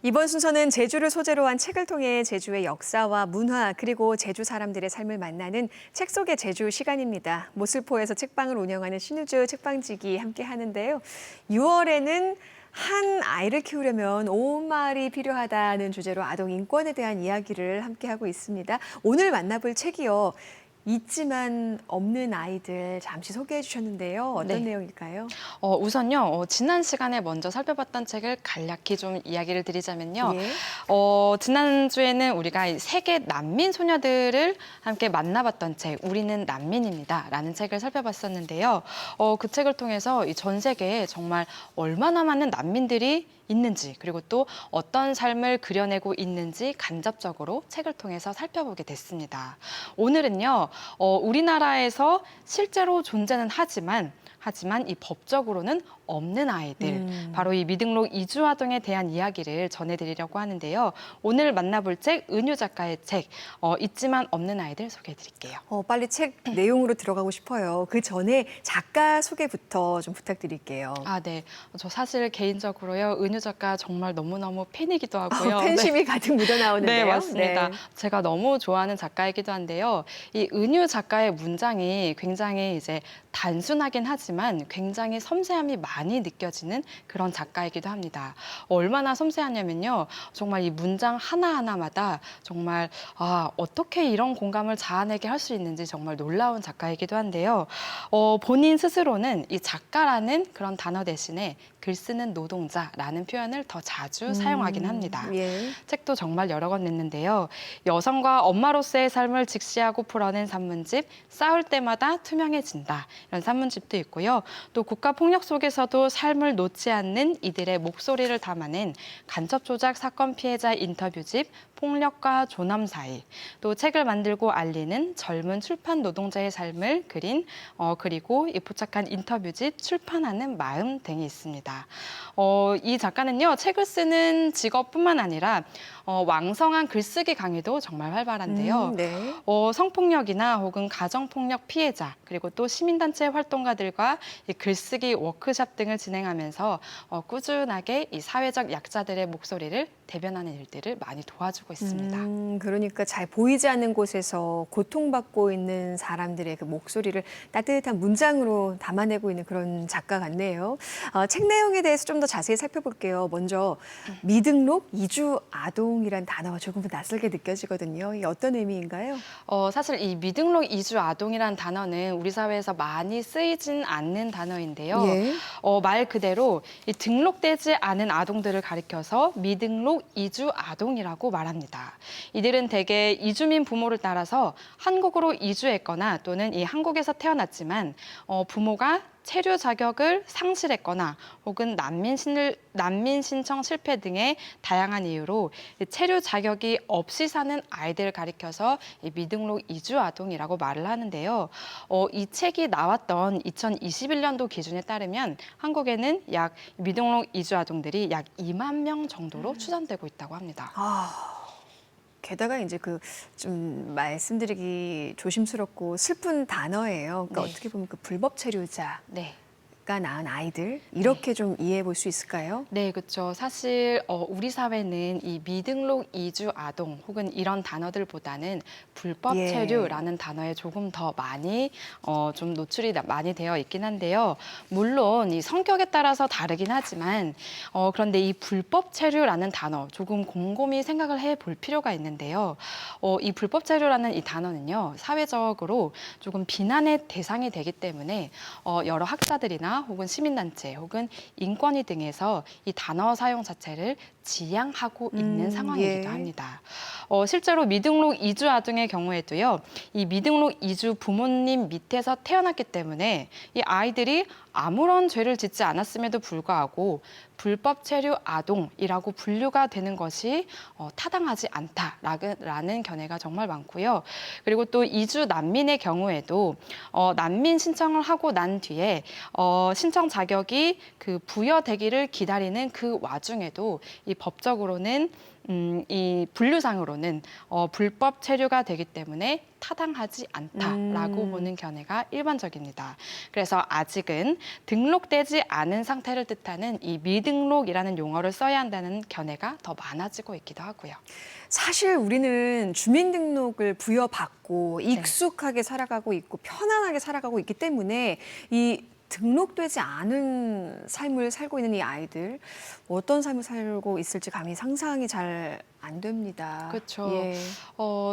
이번 순서는 제주를 소재로 한 책을 통해 제주의 역사와 문화 그리고 제주 사람들의 삶을 만나는 책 속의 제주 시간입니다. 모슬포에서 책방을 운영하는 신우주 책방직이 함께 하는데요. 6월에는 한 아이를 키우려면 온 마을이 필요하다는 주제로 아동 인권에 대한 이야기를 함께 하고 있습니다. 오늘 만나볼 책이요. 있지만 없는 아이들 잠시 소개해 주셨는데요. 어떤 네. 내용일까요? 우선요, 지난 시간에 먼저 살펴봤던 책을 간략히 좀 이야기를 드리자면요. 예. 지난주에는 우리가 이 세계 난민 소녀들을 함께 만나봤던 책, 우리는 난민입니다. 라는 책을 살펴봤었는데요. 그 책을 통해서 이 전 세계에 정말 얼마나 많은 난민들이 있는지, 그리고 또 어떤 삶을 그려내고 있는지 간접적으로 책을 통해서 살펴보게 됐습니다. 오늘은요, 우리나라에서 실제로 존재는 하지만 이 법적으로는 없는 아이들, 바로 이 미등록 이주 아동에 대한 이야기를 전해드리려고 하는데요. 오늘 만나볼 책, 은유 작가의 책, 있지만 없는 아이들 소개해드릴게요. 빨리 책 내용으로 들어가고 싶어요. 그 전에 작가 소개부터 좀 부탁드릴게요. 네. 저 사실 개인적으로요, 은유 작가 정말 너무너무 팬이기도 하고요. 팬심이 가득 묻어나오는데요. 네, 맞습니다. 네. 제가 너무 좋아하는 작가이기도 한데요. 이 은유 작가의 문장이 굉장히 이제 단순하긴 하지만 굉장히 섬세함이 많이 느껴지는 그런 작가이기도 합니다. 얼마나 섬세하냐면요. 정말 이 문장 하나하나마다 정말 어떻게 이런 공감을 자아내게 할 수 있는지 정말 놀라운 작가이기도 한데요. 본인 스스로는 이 작가라는 그런 단어 대신에 글 쓰는 노동자라는 표현을 더 자주 사용하긴 합니다. 예. 책도 정말 여러 권 냈는데요. 여성과 엄마로서의 삶을 직시하고 풀어낸 산문집 싸울 때마다 투명해진다. 이런 산문집도 있고요. 또 국가폭력 속에서도 삶을 놓지 않는 이들의 목소리를 담아낸 간첩조작 사건 피해자 인터뷰집 폭력과 존엄 사이, 또 책을 만들고 알리는 젊은 출판 노동자의 삶을 그린 그리고 이 포착한 인터뷰집 출판하는 마음 등이 있습니다. 이 작가는요, 책을 쓰는 직업뿐만 아니라 왕성한 글쓰기 강의도 정말 활발한데요. 네. 성폭력이나 혹은 가정폭력 피해자, 그리고 또 시민단체 활동가들과 이 글쓰기 워크숍 등을 진행하면서 꾸준하게 이 사회적 약자들의 목소리를 대변하는 일들을 많이 도와주고 있습니다. 그러니까 잘 보이지 않는 곳에서 고통받고 있는 사람들의 그 목소리를 따뜻한 문장으로 담아내고 있는 그런 작가 같네요. 책 내용에 대해서 좀 더 자세히 살펴볼게요. 먼저 미등록 이주 아동이란 단어가 조금 낯설게 느껴지거든요. 이게 어떤 의미인가요? 사실 이 미등록 이주 아동이라는 단어는 우리 사회에서 많이 쓰이진 않는 단어인데요. 예. 말 그대로 이 등록되지 않은 아동들을 가리켜서 미등록 이주 아동이라고 말합니다. 이들은 대개 이주민 부모를 따라서 한국으로 이주했거나 또는 이 한국에서 태어났지만 부모가 체류 자격을 상실했거나 혹은 난민 신청 실패 등의 다양한 이유로 체류 자격이 없이 사는 아이들을 가리켜서 미등록 이주 아동이라고 말을 하는데요. 이 책이 나왔던 2021년도 기준에 따르면 한국에는 약 미등록 이주 아동들이 약 2만 명 정도로 추산되고 있다고 합니다. 게다가 이제 좀 말씀드리기 조심스럽고 슬픈 단어예요. 그러니까 네. 어떻게 보면 그 불법 체류자. 네. 가 낳은 아이들 이렇게 좀 이해해 볼 수 있을까요? 네, 그렇죠. 사실 우리 사회는 이 미등록 이주 아동 혹은 이런 단어들보다는 불법 예. 체류라는 단어에 조금 더 많이 좀 노출이 많이 되어 있긴 한데요. 물론 이 성격에 따라서 다르긴 하지만 그런데 이 불법 체류라는 단어 조금 곰곰이 생각을 해볼 필요가 있는데요. 이 불법 체류라는 이 단어는요, 사회적으로 조금 비난의 대상이 되기 때문에 여러 학자들이나 혹은 시민단체 혹은 인권위 등에서 이 단어 사용 자체를 지양하고 있는 상황이기도 예. 합니다. 실제로 미등록 이주 아동의 경우에도요, 이 미등록 이주 부모님 밑에서 태어났기 때문에 이 아이들이 아무런 죄를 짓지 않았음에도 불구하고 불법 체류 아동이라고 분류가 되는 것이 타당하지 않다라는 견해가 정말 많고요. 그리고 또 이주 난민의 경우에도 난민 신청을 하고 난 뒤에 신청 자격이 그 부여되기를 기다리는 그 와중에도 이 법적으로는 이 분류상으로는 불법 체류가 되기 때문에 타당하지 않다라고 보는 견해가 일반적입니다. 그래서 아직은 등록되지 않은 상태를 뜻하는 이 미등록이라는 용어를 써야 한다는 견해가 더 많아지고 있기도 하고요. 사실 우리는 주민등록을 부여받고 익숙하게 살아가고 있고 편안하게 살아가고 있기 때문에 이 등록되지 않은 삶을 살고 있는 이 아이들 어떤 삶을 살고 있을지 감히 상상이 잘 안 됩니다. 그렇죠. 예.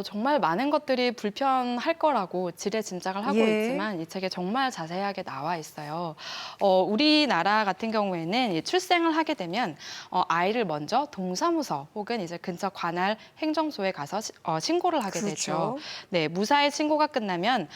정말 많은 것들이 불편할 거라고 지레짐작을 하고 예. 있지만 이 책에 정말 자세하게 나와 있어요. 우리나라 같은 경우에는 이 출생을 하게 되면 아이를 먼저 동사무소 혹은 이제 근처 관할 행정소에 가서 신고를 하게 되죠. 그렇죠. 네, 무사히 신고가 끝나면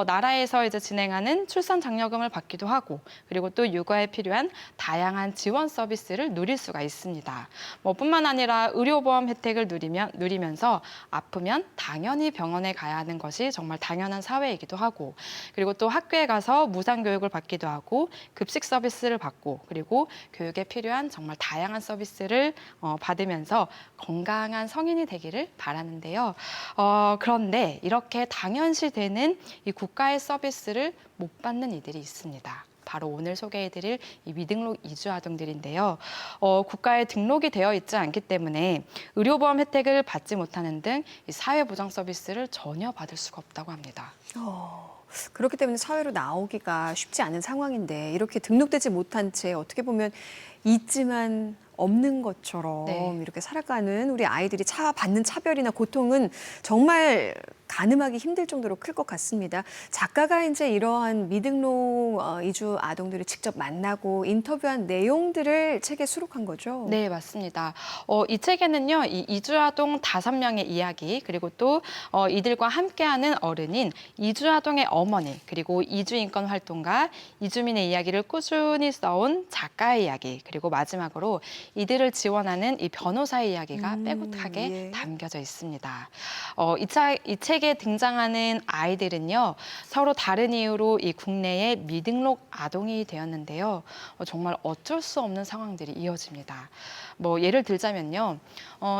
나라에서 이제 진행하는 출산 장려금을 받기도 하고 그리고 또 육아에 필요한 다양한 지원 서비스를 누릴 수가 있습니다. 뿐만 아니라 의료보험 혜택을 누리면서 아프면 당연히 병원에 가야 하는 것이 정말 당연한 사회이기도 하고 그리고 또 학교에 가서 무상교육을 받기도 하고 급식 서비스를 받고 그리고 교육에 필요한 정말 다양한 서비스를 받으면서 건강한 성인이 되기를 바라는데요. 그런데 이렇게 당연시되는 이 국가의 서비스를 못 받는 이들이 있습니다. 바로 오늘 소개해드릴 이 미등록 이주 아동들인데요. 국가에 등록이 되어 있지 않기 때문에 의료보험 혜택을 받지 못하는 등 이 사회보장 서비스를 전혀 받을 수가 없다고 합니다. 그렇기 때문에 사회로 나오기가 쉽지 않은 상황인데 이렇게 등록되지 못한 채 어떻게 보면 있지만 없는 것처럼 네. 이렇게 살아가는 우리 아이들이 받는 차별이나 고통은 정말 가늠하기 힘들 정도로 클 것 같습니다. 작가가 이제 이러한 미등록 이주 아동들을 직접 만나고 인터뷰한 내용들을 책에 수록한 거죠. 네, 맞습니다. 이 책에는요, 이 이주아동 5명의 이야기, 그리고 또 이들과 함께하는 어른인 이주아동의 어머니, 그리고 이주인권 활동가, 이주민의 이야기를 꾸준히 써온 작가의 이야기, 그리고 마지막으로 이들을 지원하는 이 변호사의 이야기가 빼곡하게 예. 담겨져 있습니다. 이 책에 등장하는 아이들은요, 서로 다른 이유로 이 국내에 미등록 아동이 되었는데요. 정말 어쩔 수 없는 상황들이 이어집니다. 예를 들자면요,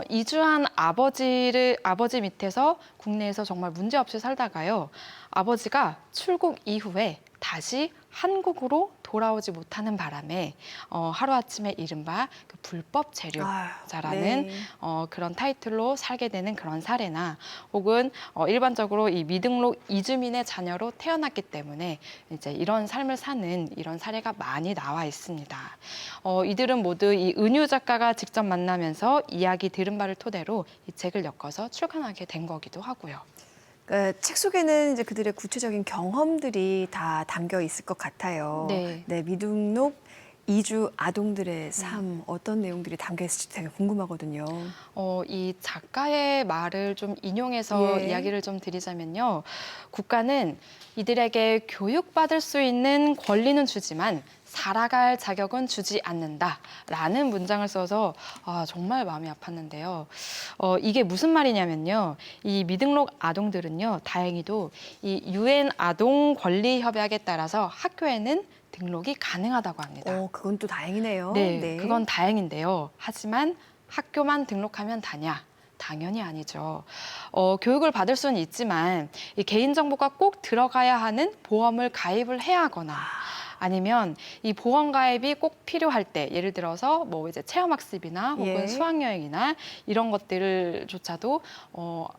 이주한 아버지 밑에서 국내에서 정말 문제없이 살다가요, 아버지가 출국 이후에 다시 한국으로 돌아오지 못하는 바람에 하루아침에 이른바 그 불법 체류자라는 네. 그런 타이틀로 살게 되는 그런 사례나 혹은 일반적으로 이 미등록 이주민의 자녀로 태어났기 때문에 이제 이런 삶을 사는 이런 사례가 많이 나와 있습니다. 이들은 모두 이 은유 작가가 직접 만나면서 이야기 들은 바를 토대로 이 책을 엮어서 출간하게 된 거기도 하고요. 책 속에는 이제 그들의 구체적인 경험들이 다 담겨 있을 것 같아요. 네. 미등록 이주 아동들의 삶 어떤 내용들이 담겨 있을지 되게 궁금하거든요. 이 작가의 말을 좀 인용해서 예. 이야기를 좀 드리자면요. 국가는 이들에게 교육받을 수 있는 권리는 주지만 살아갈 자격은 주지 않는다라는 문장을 써서 정말 마음이 아팠는데요. 이게 무슨 말이냐면요. 이 미등록 아동들은요. 다행히도 이 UN 아동 권리 협약에 따라서 학교에는 등록이 가능하다고 합니다. 그건 또 다행이네요. 네, 그건 다행인데요. 하지만 학교만 등록하면 다냐? 당연히 아니죠. 교육을 받을 수는 있지만 이 개인정보가 꼭 들어가야 하는 보험을 가입을 해야 하거나 아니면 이 보험 가입이 꼭 필요할 때 예를 들어서 이제 체험학습이나 혹은 예. 수학여행이나 이런 것들조차도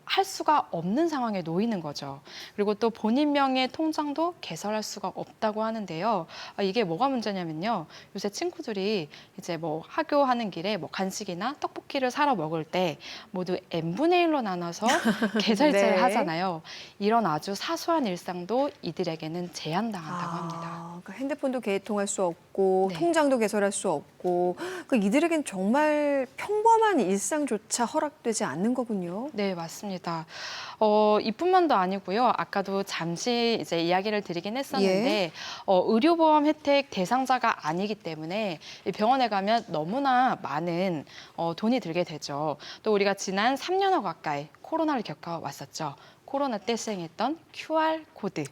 할 수가 없는 상황에 놓이는 거죠. 그리고 또 본인 명의 통장도 개설할 수가 없다고 하는데요. 이게 뭐가 문제냐면요. 요새 친구들이 이제 하교하는 길에 간식이나 떡볶이를 사러 먹을 때 모두 n분의 1로 나눠서 계좌이체를 네. 하잖아요. 이런 아주 사소한 일상도 이들에게는 제한당한다고 합니다. 그러니까 핸드폰도 개통할 수 없고 네. 통장도 개설할 수 없고 이들에겐 정말 평범한 일상조차 허락되지 않는 거군요. 네, 맞습니다. 이뿐만도 아니고요. 아까도 잠시 이제 이야기를 드리긴 했었는데, 의료보험 혜택 대상자가 아니기 때문에 이 병원에 가면 너무나 많은 돈이 들게 되죠. 또 우리가 지난 3년여 가까이 코로나를 겪어왔었죠. 코로나 때 시행했던 QR코드.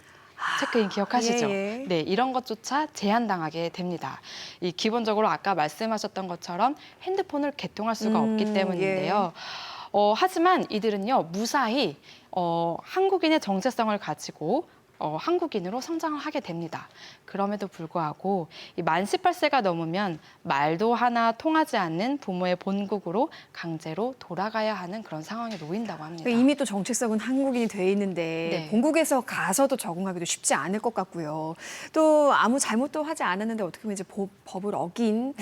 체크인 기억하시죠? 예. 네, 이런 것조차 제한당하게 됩니다. 기본적으로 아까 말씀하셨던 것처럼 핸드폰을 개통할 수가 없기 때문인데요. 하지만 이들은요, 무사히 한국인의 정체성을 가지고 한국인으로 성장을 하게 됩니다. 그럼에도 불구하고 만 18세가 넘으면 말도 하나 통하지 않는 부모의 본국으로 강제로 돌아가야 하는 그런 상황에 놓인다고 합니다. 이미 또 정체성은 한국인이 돼 있는데 네. 본국에서 가서도 적응하기도 쉽지 않을 것 같고요. 또 아무 잘못도 하지 않았는데 어떻게 보면 이제 법을 어긴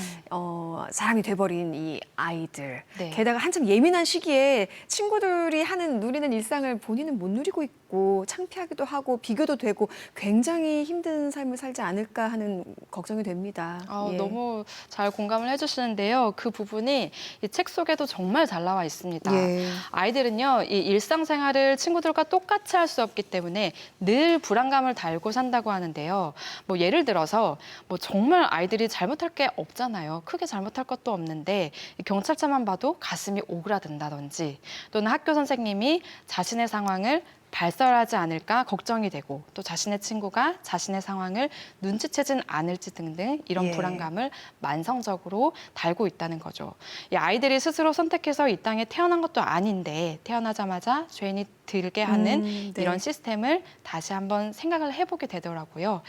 사람이 돼버린 이 아이들. 네. 게다가 한참 예민한 시기에 친구들이 누리는 일상을 본인은 못 누리고 있고 창피하기도 하고 비교도 되고 굉장히 힘든 삶을 살지 않을까 하는 걱정이 됩니다. 예. 너무 잘 공감을 해주시는데요. 그 부분이 이 책 속에도 정말 잘 나와 있습니다. 예. 아이들은요, 이 일상생활을 친구들과 똑같이 할 수 없기 때문에 늘 불안감을 달고 산다고 하는데요. 뭐 예를 들어서 뭐 정말 아이들이 잘못할 게 없잖아요. 크게 잘못할 것도 없는데 경찰차만 봐도 가슴이 오그라든다든지 또는 학교 선생님이 자신의 상황을 발설하지 않을까 걱정이 되고 또 자신의 친구가 자신의 상황을 눈치채진 않을지 등등 이런 예. 불안감을 만성적으로 달고 있다는 거죠. 이 아이들이 스스로 선택해서 이 땅에 태어난 것도 아닌데 태어나자마자 죄인이 들게 하는 네. 이런 시스템을 다시 한번 생각을 해보게 되더라고요.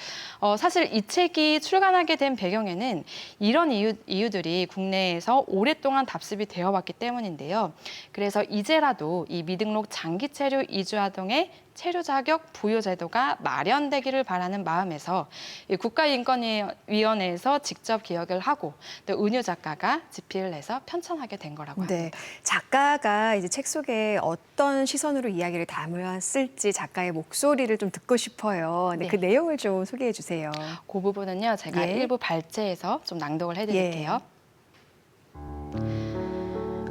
사실 이 책이 출간하게 된 배경에는 이런 이유들이 국내에서 오랫동안 답습이 되어 왔기 때문인데요. 그래서 이제라도 이 미등록 장기 체류 이주 아동의 체류 자격 부여 제도가 마련되기를 바라는 마음에서 이 국가인권위원회에서 직접 기획을 하고 또 은유 작가가 집필을 해서 편찬하게 된 거라고 합니다. 네, 작가가 이제 책 속에 어떤 시선으로 이야기를 담았을지 작가의 목소리를 좀 듣고 싶어요. 네, 네. 그 내용을 좀 소개해 주세요. 그 부분은요, 제가 예. 일부 발제해서 좀 낭독을 해드릴게요.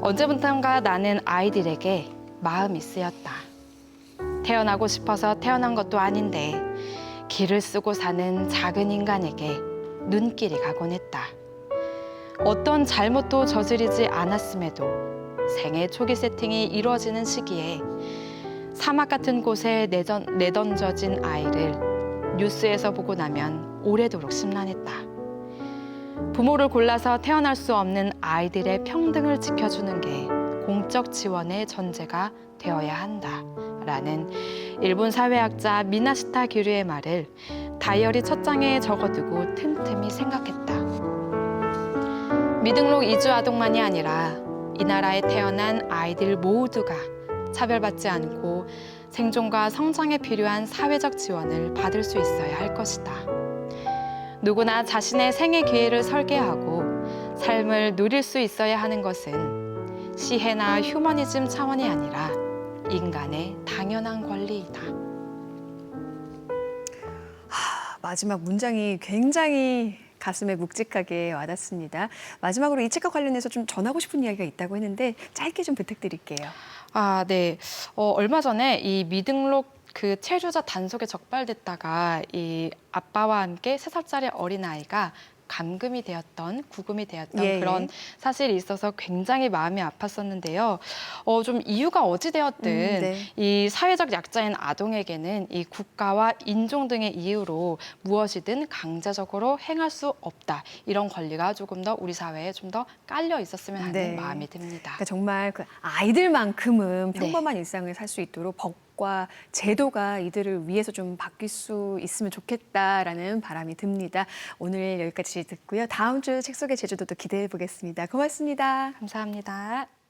언제부턴가 나는 아이들에게 마음이 쓰였다. 태어나고 싶어서 태어난 것도 아닌데 길을 쓰고 사는 작은 인간에게 눈길이 가곤 했다. 어떤 잘못도 저지르지 않았음에도 생애 초기 세팅이 이루어지는 시기에 사막 같은 곳에 내던져진 아이를 뉴스에서 보고 나면 오래도록 심란했다. 부모를 골라서 태어날 수 없는 아이들의 평등을 지켜주는 게 공적 지원의 전제가 되어야 한다라는 일본 사회학자 미나시타 기류의 말을 다이어리 첫 장에 적어두고 틈틈이 생각했다. 미등록 이주 아동만이 아니라 이 나라에 태어난 아이들 모두가 차별받지 않고 생존과 성장에 필요한 사회적 지원을 받을 수 있어야 할 것이다. 누구나 자신의 생애 기회를 설계하고 삶을 누릴 수 있어야 하는 것은 시혜나 휴머니즘 차원이 아니라 인간의 당연한 권리이다. 마지막 문장이 굉장히 가슴에 묵직하게 와닿습니다. 마지막으로 이 책과 관련해서 좀 전하고 싶은 이야기가 있다고 했는데 짧게 좀 부탁드릴게요. 네. 얼마 전에 이 미등록 그 체류자 단속에 적발됐다가 이 아빠와 함께 3살짜리 어린아이가 구금이 되었던 예. 그런 사실이 있어서 굉장히 마음이 아팠었는데요. 좀 이유가 어찌되었든 네. 이 사회적 약자인 아동에게는 이 국가와 인종 등의 이유로 무엇이든 강제적으로 행할 수 없다. 이런 권리가 조금 더 우리 사회에 좀 더 깔려 있었으면 하는 네. 마음이 듭니다. 그러니까 정말 그 아이들만큼은 네. 평범한 일상을 살 수 있도록 법과 제도가 이들을 위해서 좀 바뀔 수 있으면 좋겠다라는 바람이 듭니다. 오늘 여기까지 듣고요. 다음 주 책 속의 제주도도 기대해 보겠습니다. 고맙습니다. 감사합니다.